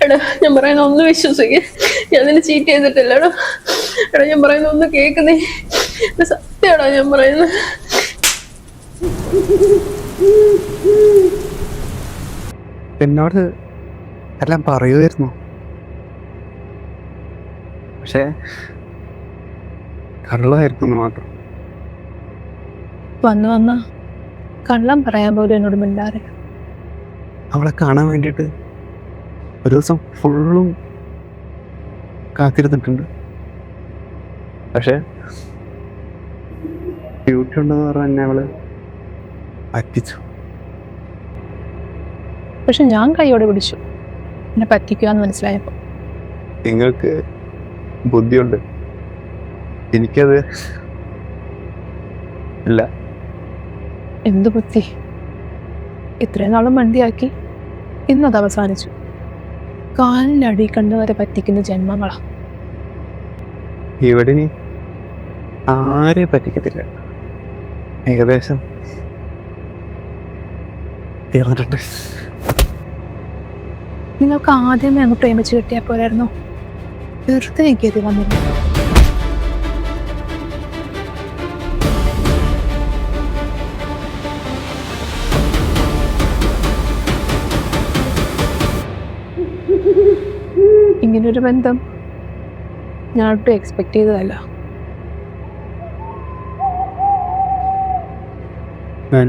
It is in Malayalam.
എടാ ഞാൻ പറയുന്ന ഒന്ന് വിശ്വസിക്ക്, ഞാൻ നിന്നെ ചീറ്റ് ചെയ്തിട്ടില്ലടാ. എടാ ഞാൻ പറയുന്ന ഒന്ന് കേൾക്കുന്നേ, സത്യടാ ഞാൻ പറയുന്നത്. എന്നോട് എല്ലാം പറയുമായിരുന്നു, പക്ഷേ കള്ളമായിരുന്നു മാത്രം. വന്ന കള്ളം പറയാൻ പോലും എന്നോട് മിണ്ടാറില്ല. അവളെ കാണാൻ വേണ്ടിയിട്ട് ഒരു ദിവസം ഫുള്ളും കാത്തിരുന്നിട്ടുണ്ട്. പക്ഷേ ഡ്യൂട്ടി ഉണ്ടെന്ന് പറഞ്ഞ എന്നെ അവള് പറ്റിച്ചു. പക്ഷെ ഞാൻ കൈയോടെ പിടിച്ചു എന്നെ പറ്റിക്കുക എന്ന് മനസ്സിലായപ്പോ. നിങ്ങൾക്ക് ബുദ്ധിയുണ്ട്, എനിക്കത് ഇല്ല. എന്ത് ബുദ്ധി? ഇത്രയും നാളും മണ്ടിയാക്കി, ഇന്നത് അവസാനിച്ചു. കാലിൻ്റെ അടി കണ്ടുവരെ പറ്റിക്കുന്ന ജന്മങ്ങളാ. ഇവിടെ നീ ആരെ പറ്റിക്കത്തില്ല, ഏകദേശം തീർന്നിട്ടുണ്ട്. നിങ്ങൾക്ക് ആദ്യമേ അങ്ങ് പ്രേമിച്ച് കിട്ടിയാൽ പോരായിരുന്നോ? വെറുതെ എനിക്കത് വന്നില്ല. ഇങ്ങനൊരു ബന്ധം ഞാൻ ഒട്ടും എക്സ്പെക്ട് ചെയ്തതല്ല. ഞാൻ